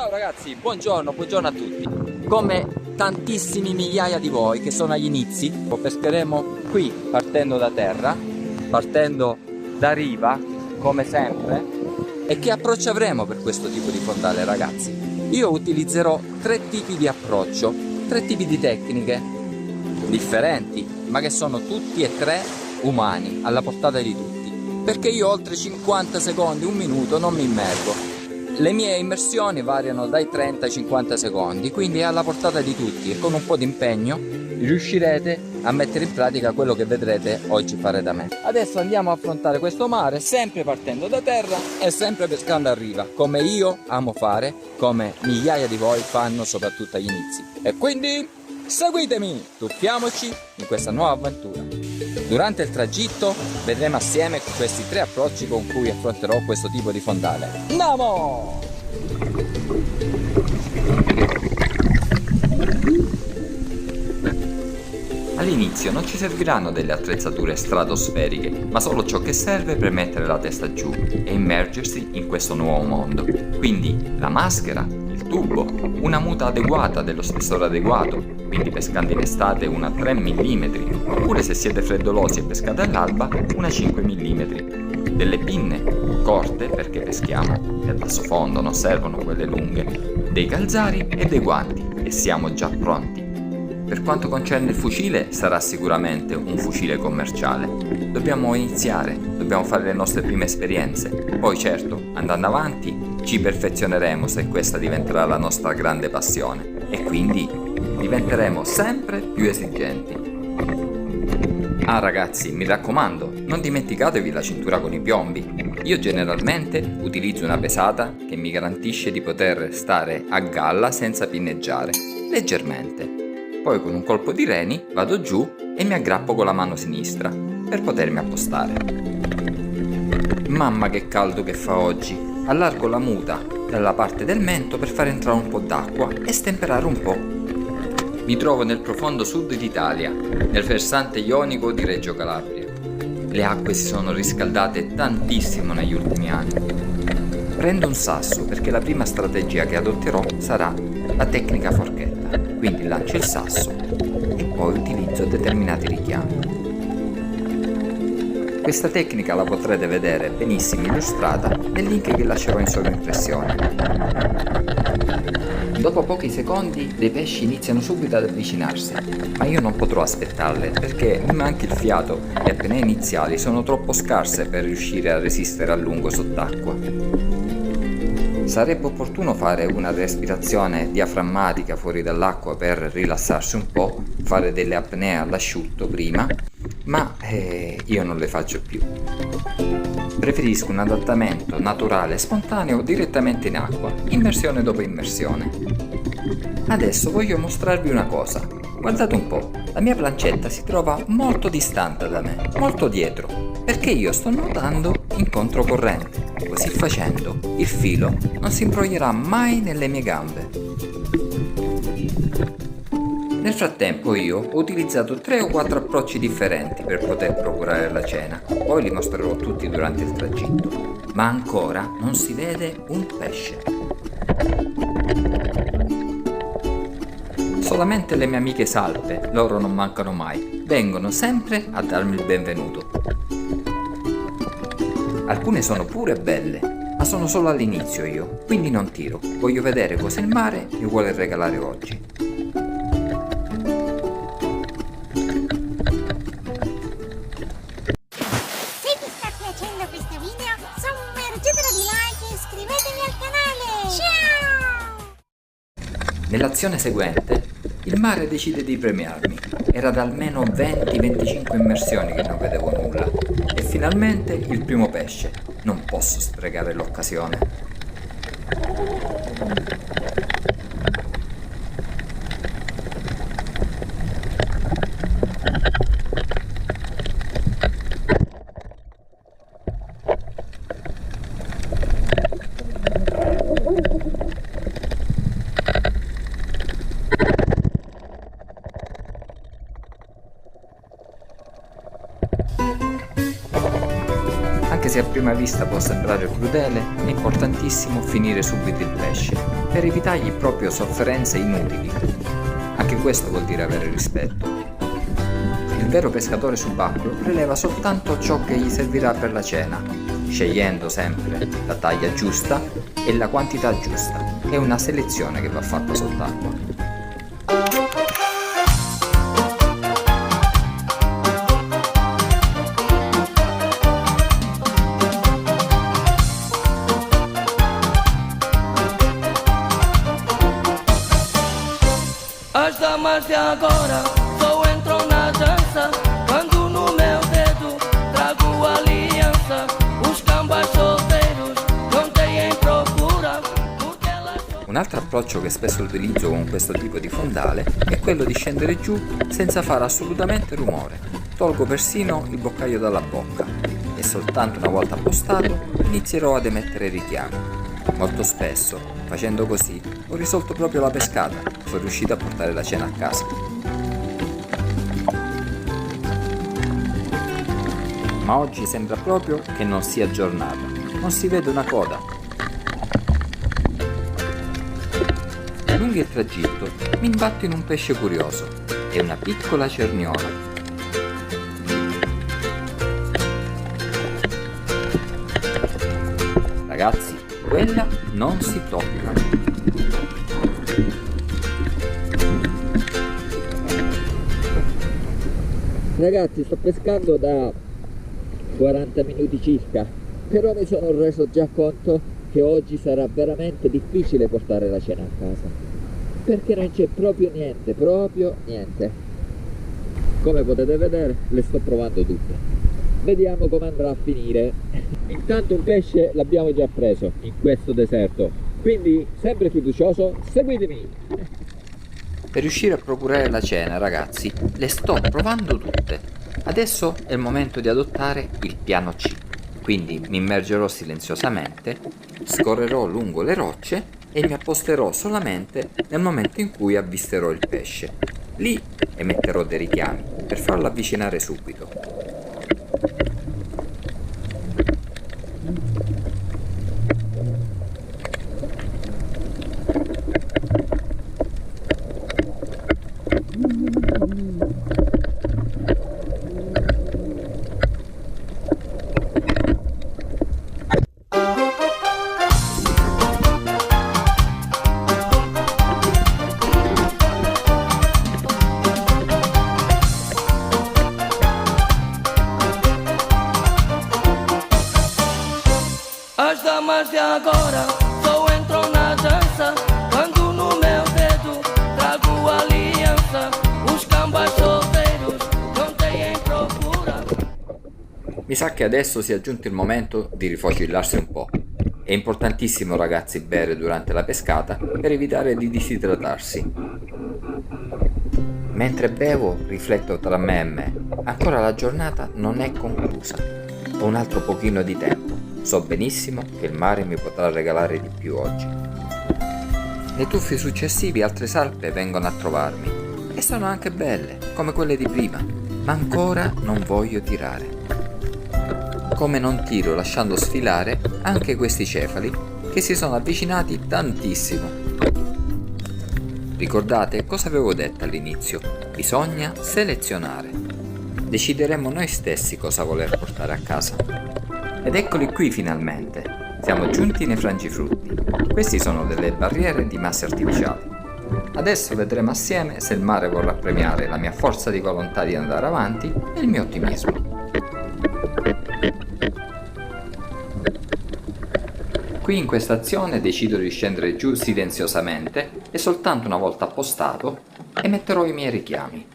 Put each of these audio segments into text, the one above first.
Ciao ragazzi, buongiorno a tutti. Come tantissimi migliaia di voi che sono agli inizi, pescheremo qui partendo da terra, partendo da riva, come sempre. E che approccio avremo per questo tipo di fondale, ragazzi? Io utilizzerò 3 tipi di approccio, 3 tipi di tecniche differenti, ma che sono tutti e 3 umani, alla portata di tutti. Perché io oltre 50 secondi, un minuto non mi immergo. Le mie immersioni variano dai 30 ai 50 secondi, quindi è alla portata di tutti e con un po' di impegno riuscirete a mettere in pratica quello che vedrete oggi fare da me. Adesso andiamo a affrontare questo mare, sempre partendo da terra e sempre pescando a riva, come io amo fare, come migliaia di voi fanno soprattutto agli inizi. E quindi seguitemi, tuffiamoci in questa nuova avventura. Durante il tragitto vedremo assieme questi 3 approcci con cui affronterò questo tipo di fondale. Andiamo! All'inizio non ci serviranno delle attrezzature stratosferiche, ma solo ciò che serve per mettere la testa giù e immergersi in questo nuovo mondo. Quindi la maschera, il tubo, una muta adeguata dello spessore adeguato, quindi pescando in estate una 3 mm, oppure se siete freddolosi e pescate all'alba una 5 mm, delle pinne corte perché peschiamo nel basso fondo, non servono quelle lunghe, dei calzari e dei guanti e siamo già pronti. Per quanto concerne il fucile, sarà sicuramente un fucile commerciale. Dobbiamo iniziare, dobbiamo fare le nostre prime esperienze. Poi certo, andando avanti, ci perfezioneremo se questa diventerà la nostra grande passione. E quindi diventeremo sempre più esigenti. Ah ragazzi, mi raccomando, non dimenticatevi la cintura con i piombi. Io generalmente utilizzo una pesata che mi garantisce di poter stare a galla senza pinneggiare, leggermente. Poi con un colpo di reni vado giù e mi aggrappo con la mano sinistra per potermi appostare. Mamma che caldo che fa oggi! Allargo la muta dalla parte del mento per far entrare un po' d'acqua e stemperare un po'. Mi trovo nel profondo sud d'Italia, nel versante ionico di Reggio Calabria. Le acque si sono riscaldate tantissimo negli ultimi anni. Prendo un sasso perché la prima strategia che adotterò sarà la tecnica forchetta. Quindi lancio il sasso e poi utilizzo determinati richiami. Questa tecnica la potrete vedere benissimo illustrata nel link che lascerò in sovraimpressione. Dopo pochi secondi dei pesci iniziano subito ad avvicinarsi, ma io non potrò aspettarle perché mi manca il fiato e appena iniziali sono troppo scarse per riuscire a resistere a lungo sott'acqua. Sarebbe opportuno fare una respirazione diaframmatica fuori dall'acqua per rilassarsi un po', fare delle apnee all'asciutto prima, ma io non le faccio più. Preferisco un adattamento naturale e spontaneo direttamente in acqua, immersione dopo immersione. Adesso voglio mostrarvi una cosa. Guardate un po', la mia plancetta si trova molto distante da me, molto dietro, perché io sto nuotando in controcorrente. Così facendo, il filo non si imbroglierà mai nelle mie gambe. Nel frattempo io ho utilizzato 3 o 4 approcci differenti per poter procurare la cena, poi li mostrerò tutti durante il tragitto, ma ancora non si vede un pesce. Solamente le mie amiche salpe, loro non mancano mai, vengono sempre a darmi il benvenuto. Alcune sono pure belle, ma sono solo all'inizio io, quindi non tiro. Voglio vedere cosa il mare mi vuole regalare oggi. Se vi sta piacendo questo video, sommergetelo di like e iscrivetevi al canale! Ciao! Nell'azione seguente, il mare decide di premiarmi. Era da almeno 20-25 immersioni che non vedevo nulla. E finalmente il primo pesce. Non posso sprecare l'occasione. Anche se a prima vista può sembrare crudele, è importantissimo finire subito il pesce, per evitargli proprio sofferenze inutili. Anche questo vuol dire avere rispetto. Il vero pescatore subacqueo preleva soltanto ciò che gli servirà per la cena, scegliendo sempre la taglia giusta e la quantità giusta. È una selezione che va fatta sott'acqua. As damas de agora só entram na dança quando no meu dedo trago aliança. Os cambas solteiros non têm procura porque elas são... Un altro approccio che spesso utilizzo con questo tipo di fondale è quello di scendere giù senza fare assolutamente rumore. Tolgo persino il boccaglio dalla bocca e soltanto una volta appostato inizierò ad emettere richiami. Molto spesso, facendo così, ho risolto proprio la pescata e sono riuscito a portare la cena a casa. Ma oggi sembra proprio che non sia giornata, non si vede una coda. Lungo il tragitto mi imbatto in un pesce curioso, è una piccola cerniola. Ragazzi, quella non si tocca. Ragazzi, sto pescando da 40 minuti circa, però mi sono reso già conto che oggi sarà veramente difficile portare la cena a casa, perché non c'è proprio niente. Come potete vedere, le sto provando tutte. Vediamo come andrà a finire. Intanto un pesce l'abbiamo già preso in questo deserto, quindi sempre fiducioso, seguitemi! Per riuscire a procurare la cena, ragazzi, le sto provando tutte. Adesso è il momento di adottare il piano C. Quindi mi immergerò silenziosamente, scorrerò lungo le rocce e mi apposterò solamente nel momento in cui avvisterò il pesce. Lì emetterò dei richiami per farlo avvicinare subito. As damas de agora só entram na dança quando no meu dedo trago aliança. Os cambas solteiros non têm procura. Mi sa che adesso sia giunto il momento di rifocillarsi un po'. È importantissimo, ragazzi, bere durante la pescata per evitare di disidratarsi. Mentre bevo, rifletto tra me e me. Ancora la giornata non è conclusa. Ho un altro pochino di tempo. So benissimo che il mare mi potrà regalare di più oggi. Nei tuffi successivi altre salpe vengono a trovarmi e sono anche belle, come quelle di prima, ma ancora non voglio tirare. Come non tiro lasciando sfilare anche questi cefali che si sono avvicinati tantissimo. Ricordate cosa avevo detto all'inizio? Bisogna selezionare. Decideremo noi stessi cosa voler portare a casa. Ed eccoli qui finalmente, siamo giunti nei frangifrutti. Questi sono delle barriere di masse artificiali. Adesso vedremo assieme se il mare vorrà premiare la mia forza di volontà di andare avanti e il mio ottimismo. Qui in questa azione decido di scendere giù silenziosamente e soltanto una volta appostato emetterò i miei richiami.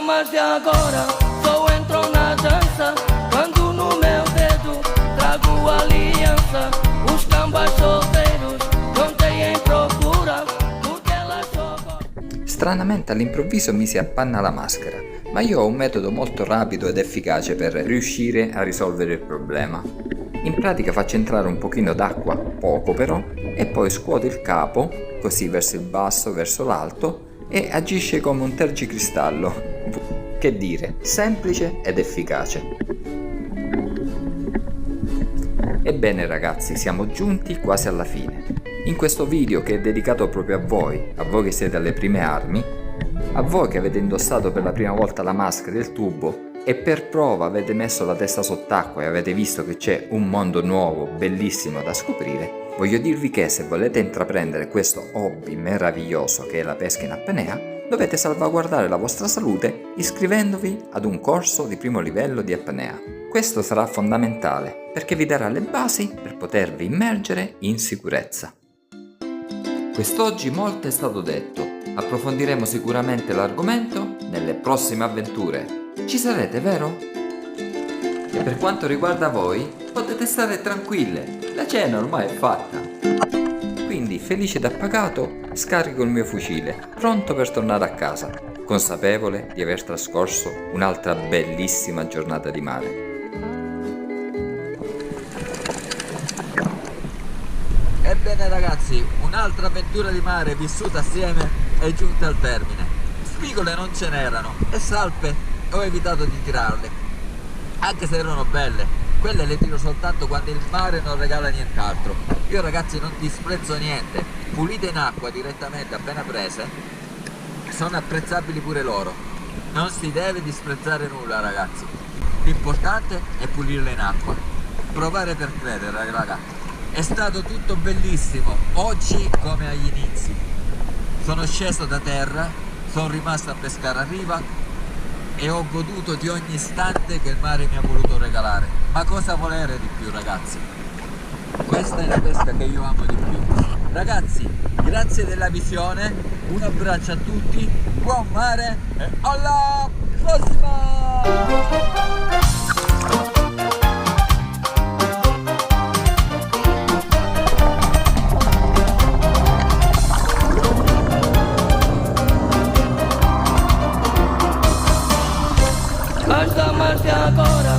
damas de agora só entram na dança quando no meu dedo trago aliança. Os cambas solteiros non têm procura porque elas só gostam. Stranamente all'improvviso mi si appanna la maschera, ma io ho un metodo molto rapido ed efficace per riuscire a risolvere il problema. In pratica faccio entrare un pochino d'acqua, poco però, e poi scuoto il capo, così verso il basso, verso l'alto, e agisce come un tergicristallo. Che dire, semplice ed efficace. Ebbene ragazzi, siamo giunti quasi alla fine. In questo video che è dedicato proprio a voi che siete alle prime armi, a voi che avete indossato per la prima volta la maschera e il tubo e per prova avete messo la testa sott'acqua e avete visto che c'è un mondo nuovo, bellissimo da scoprire, voglio dirvi che se volete intraprendere questo hobby meraviglioso che è la pesca in apnea, dovete salvaguardare la vostra salute iscrivendovi ad un corso di primo livello di apnea. Questo sarà fondamentale perché vi darà le basi per potervi immergere in sicurezza. Quest'oggi molto è stato detto, approfondiremo sicuramente l'argomento nelle prossime avventure. Ci sarete, vero? E per quanto riguarda voi, potete stare tranquille, la cena ormai è fatta. Quindi, felice ed appagato, scarico il mio fucile, pronto per tornare a casa, consapevole di aver trascorso un'altra bellissima giornata di mare. Ebbene ragazzi, un'altra avventura di mare vissuta assieme è giunta al termine. Spigole non ce n'erano e salpe ho evitato di tirarle, anche se erano belle. Quelle le tiro soltanto quando il mare non regala nient'altro. Io ragazzi non disprezzo niente, pulite in acqua direttamente appena prese, sono apprezzabili pure loro. Non si deve disprezzare nulla ragazzi, l'importante è pulirle in acqua. Provare per credere ragazzi. È stato tutto bellissimo, oggi come agli inizi. Sono sceso da terra, sono rimasto a pescare a riva e ho goduto di ogni istante che il mare mi ha voluto regalare. Ma cosa volere di più ragazzi? Questa è la pesca che io amo di più. Ragazzi, grazie della visione, un abbraccio a tutti, buon mare e alla prossima! As damas de agora